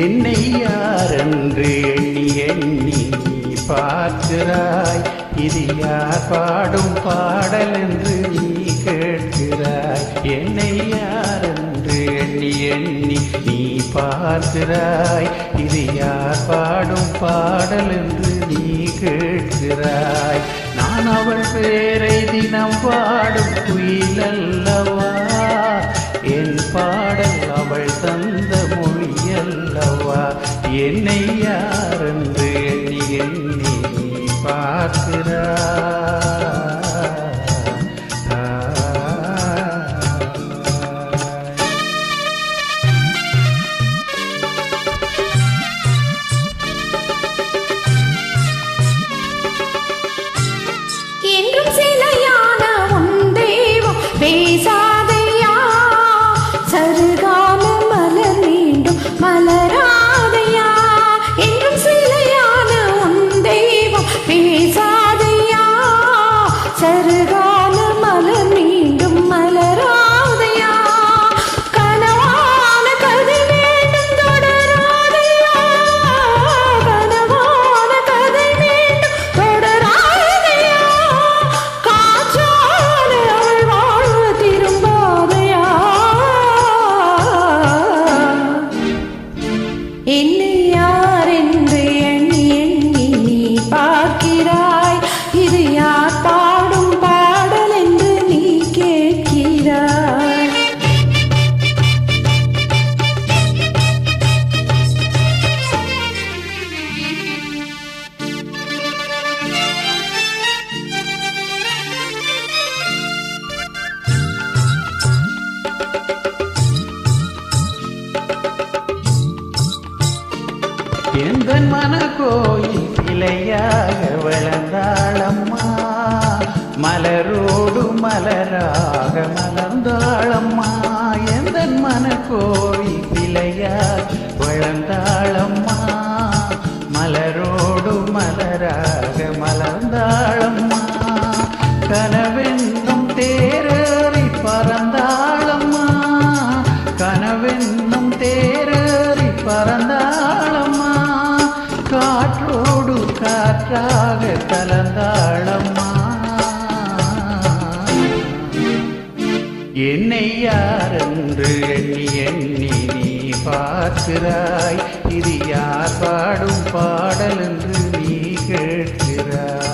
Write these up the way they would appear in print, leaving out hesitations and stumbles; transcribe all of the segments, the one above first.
என்னை யாரென்று எண்ணி எண்ணி நீ பார்க்கிறாய். இது யார் பாடும் பாடல் என்று நீ கேட்கிறாய். என்னை யாரென்று எண்ணி எண்ணி நீ பார்க்கிறாய். இது யார் பாடும் பாடல் என்று நீ கேட்கிறாய். நான் அவள் பேரை தினம் பாடும் குயில் அல்லவா. என் பாடல் அவள் தந்த மொழி அல்லவா. என்னை யாரென்று எண்ணி எண்ணி நீ பார்க்கிறாய். பேசாதையா சருகான மலர் மீண்டும் மலராதையா. என்றும் சிலையான உன் தெய்வம் பேசாதையா சருகான மலர் மீண்டும் மலராதையா. கனவான கதை மீண்டும் தொடராதையா. கனவான கதை மீண்டும் தொடராதையா. காற்றான என்னை யாரென்று எண்ணி எண்ணி நீ பார்க்கிறாய். இது யார் பாடும் பாடல் என்று நீ கேட்கிறாய். எந்தன் மன கோயில் சிலையாக வளர்ந்தாளம்மா. மலரோடு மலராக மலர்ந்தாளம்மா. எந்தன் மன கோயில் சிலையாக வளர்ந்தாளம்மா. மலரோடு மலராக மலர்ந்தாளம்மா. கனவென்னும் தேரேறி பறந்தாளம்மா. கனவென்னும் தேரேறி பறந்தாளம்மா. காற்றோடு காற்றாக கலந்தாளம்மா. என்னை யாரென்று எண்ணி எண்ணி நீ பார்க்கிறாய். இது யார் பாடும் பாடல் என்று நீ கேட்கிறாய்.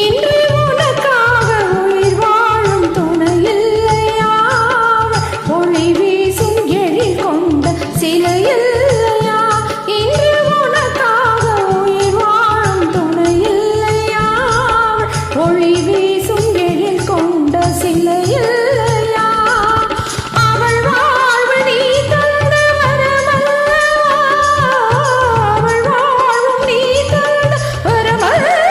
இன்று உனக்காக உயிர் வாழும் துணையில்லையா. ஒளி வீசும் எழில் கொண்ட சிலையில்லையா. இன்று உனக்காக உயிர் வாழும் துணையில்லையா. ஒளி வீசும் எழில் கொண்ட சிலையில்லையா. அவள் வாழ்வு நீ தந்த வரமல்லவா. அவள் வாழ்வும் நீ தந்த வரமல்லவா.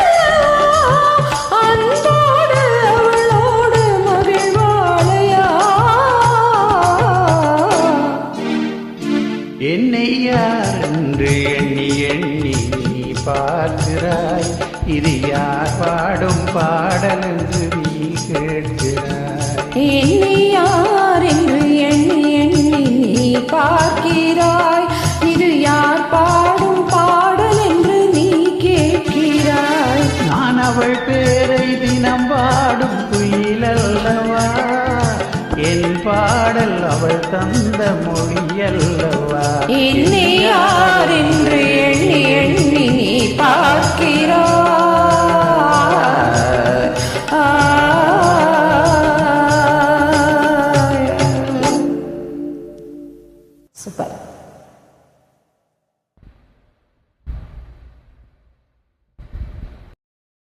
என்னை யாரென்று எண்ணி எண்ணி நீ பார்க்கிறாய். இது யார் பாடும் பாடல் என்று நீ கேட்கிறாய். என்னை யாரென்று எண்ணி எண்ணி நீ பார்க்கிறாய். இது யார் பாடும் பாடல் என்று நீ கேட்கிறாய். நான் அவள் பேரை தினம் பாடும் குயில் அல்லவா. என் பாடல் அவள் தந்த மொழி அல்லவா. என்னை